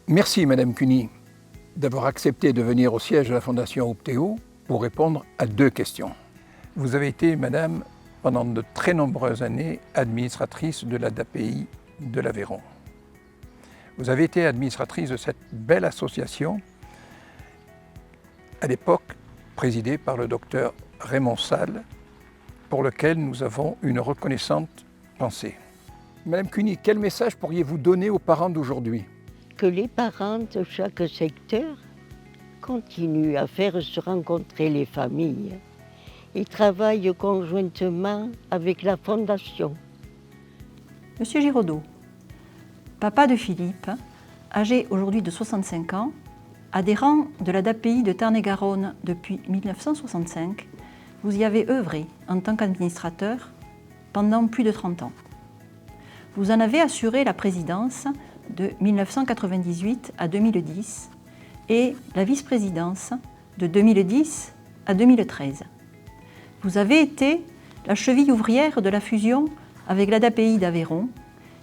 Merci Madame Cuny d'avoir accepté de venir au siège de la Fondation Optéo pour répondre à 2 questions. Vous avez été, Madame, pendant de très nombreuses années, administratrice de la DAPI de l'Aveyron. Vous avez été administratrice de cette belle association, à l'époque présidée par le docteur Raymond Salle, pour lequel nous avons une reconnaissante pensée. Madame Cuny, quel message pourriez-vous donner aux parents d'aujourd'hui? Que les parents de chaque secteur continuent à faire se rencontrer les familles et travaillent conjointement avec la Fondation. Monsieur Giraudot, papa de Philippe, âgé aujourd'hui de 65 ans, adhérent de la DAPI de Tarn-et-Garonne depuis 1965, vous y avez œuvré en tant qu'administrateur pendant plus de 30 ans. Vous en avez assuré la présidence de 1998 à 2010 et la vice-présidence de 2010 à 2013. Vous avez été la cheville ouvrière de la fusion avec la DAPI d'Aveyron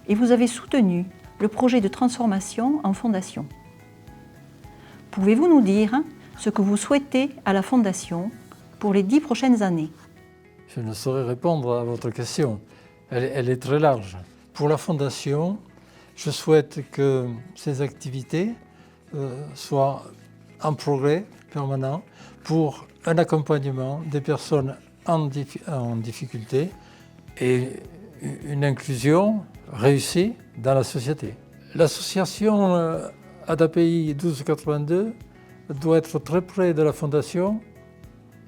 et vous avez soutenu le projet de transformation en fondation. Pouvez-vous nous dire ce que vous souhaitez à la fondation pour les 10 prochaines années? Je ne saurais répondre à votre question. Elle est très large. Pour la fondation, je souhaite que ces activités soient en progrès permanent pour un accompagnement des personnes en difficulté et une inclusion réussie dans la société. L'association ADAPI 1282 doit être très près de la fondation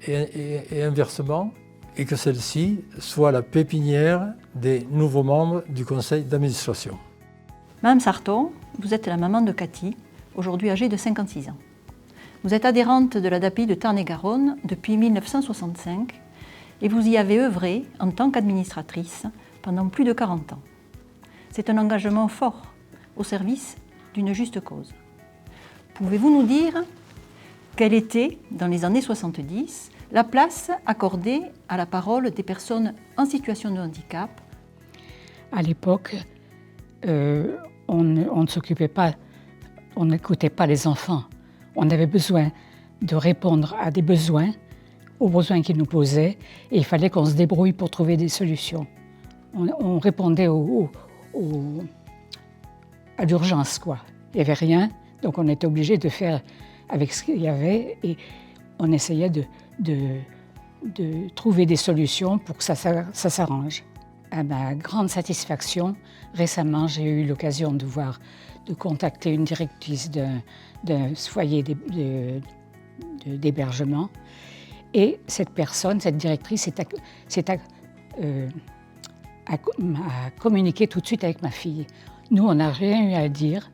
et inversement, et que celle-ci soit la pépinière des nouveaux membres du conseil d'administration. Madame Sarton, vous êtes la maman de Cathy, aujourd'hui âgée de 56 ans. Vous êtes adhérente de la DAPI de Tarn-et-Garonne depuis 1965 et vous y avez œuvré en tant qu'administratrice pendant plus de 40 ans. C'est un engagement fort au service d'une juste cause. Pouvez-vous nous dire quelle était, dans les années 70, la place accordée à la parole des personnes en situation de handicap? À l'époque, on ne s'occupait pas, on n'écoutait pas les enfants. On avait besoin de répondre à des besoins, aux besoins qu'ils nous posaient, et il fallait qu'on se débrouille pour trouver des solutions. On répondait à l'urgence, quoi. Il n'y avait rien, donc on était obligé de faire avec ce qu'il y avait, et on essayait de trouver des solutions pour que ça s'arrange. À ma grande satisfaction, récemment, j'ai eu l'occasion de contacter une directrice d'un foyer d'hébergement. Et cette directrice a communiqué tout de suite avec ma fille. Nous, on n'a rien eu à dire.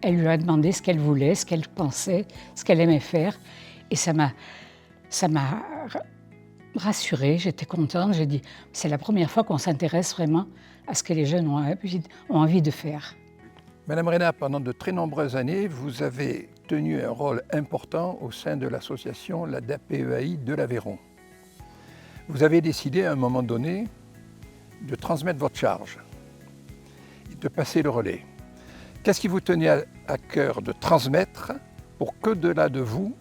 Elle lui a demandé ce qu'elle voulait, ce qu'elle pensait, ce qu'elle aimait faire. Et ça m'a rassurée, j'étais contente. J'ai dit, c'est la première fois qu'on s'intéresse vraiment à ce que les jeunes ont envie de faire. Madame Reynaud, pendant de très nombreuses années, vous avez tenu un rôle important au sein de l'association la DAPEAI de l'Aveyron. Vous avez décidé à un moment donné de transmettre votre charge, de passer le relais. Qu'est-ce qui vous tenait à cœur de transmettre pour qu'au-delà de vous,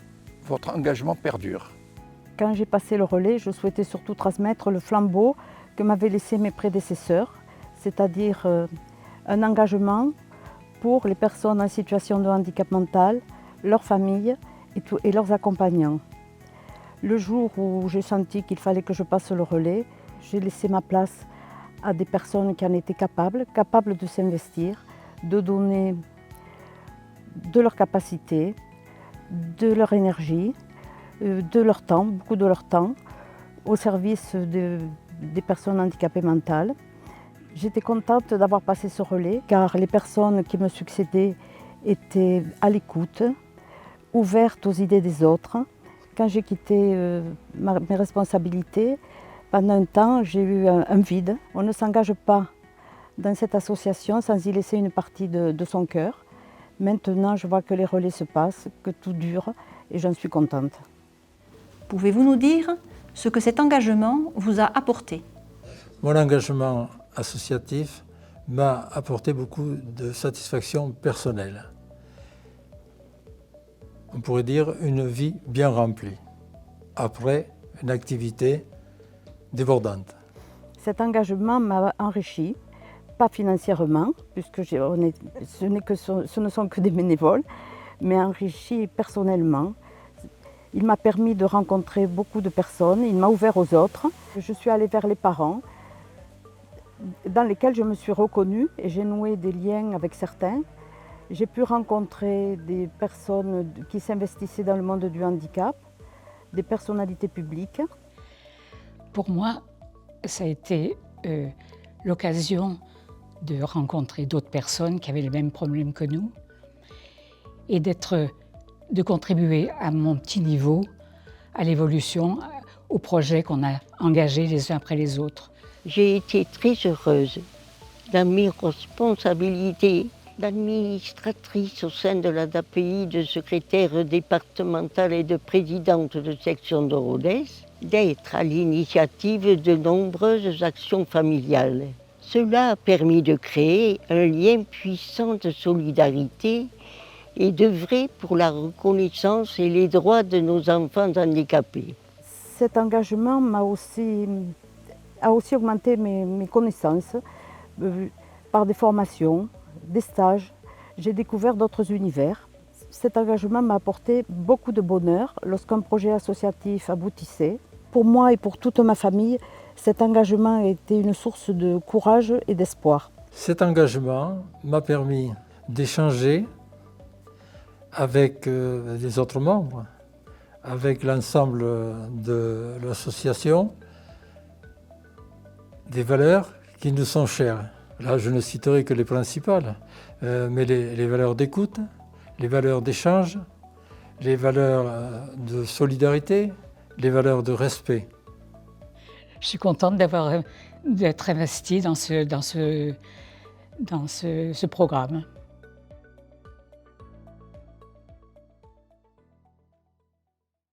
votre engagement perdure? Quand j'ai passé le relais, je souhaitais surtout transmettre le flambeau que m'avaient laissé mes prédécesseurs, c'est-à-dire un engagement pour les personnes en situation de handicap mental, leurs familles et leurs accompagnants. Le jour où j'ai senti qu'il fallait que je passe le relais, j'ai laissé ma place à des personnes qui en étaient capables de s'investir, de donner de leur capacité, de leur énergie, de leur temps, beaucoup de leur temps, au service des personnes handicapées mentales. J'étais contente d'avoir passé ce relais, car les personnes qui me succédaient étaient à l'écoute, ouvertes aux idées des autres. Quand j'ai quitté mes responsabilités, pendant un temps, j'ai eu un vide. On ne s'engage pas dans cette association sans y laisser une partie de son cœur. Maintenant, je vois que les relais se passent, que tout dure, et j'en suis contente. Pouvez-vous nous dire ce que cet engagement vous a apporté? Mon engagement associatif m'a apporté beaucoup de satisfaction personnelle. on pourrait dire, une vie bien remplie, après une activité débordante. Cet engagement m'a enrichi, pas financièrement, puisque ce ne sont que des bénévoles, mais enrichi personnellement. Il m'a permis de rencontrer beaucoup de personnes, il m'a ouvert aux autres. Je suis allée vers les parents, dans lesquels je me suis reconnue et j'ai noué des liens avec certains. J'ai pu rencontrer des personnes qui s'investissaient dans le monde du handicap, des personnalités publiques. Pour moi, ça a été l'occasion de rencontrer d'autres personnes qui avaient les mêmes problèmes que nous et de contribuer à mon petit niveau à l'évolution, aux projets qu'on a engagés les uns après les autres. J'ai été très heureuse dans mes responsabilités d'administratrice au sein de l'ADAPI, de secrétaire départementale et de présidente de section de Rodez, d'être à l'initiative de nombreuses actions familiales. Cela a permis de créer un lien puissant de solidarité et d'œuvrer pour la reconnaissance et les droits de nos enfants handicapés. Cet engagement a aussi augmenté mes connaissances par des formations, des stages. J'ai découvert d'autres univers. Cet engagement m'a apporté beaucoup de bonheur lorsqu'un projet associatif aboutissait. Pour moi et pour toute ma famille, cet engagement a été une source de courage et d'espoir. Cet engagement m'a permis d'échanger avec les autres membres, avec l'ensemble de l'association, des valeurs qui nous sont chères. Là, je ne citerai que les principales, mais les valeurs d'écoute, les valeurs d'échange, les valeurs de solidarité, les valeurs de respect. Je suis contente d'être investie dans ce programme.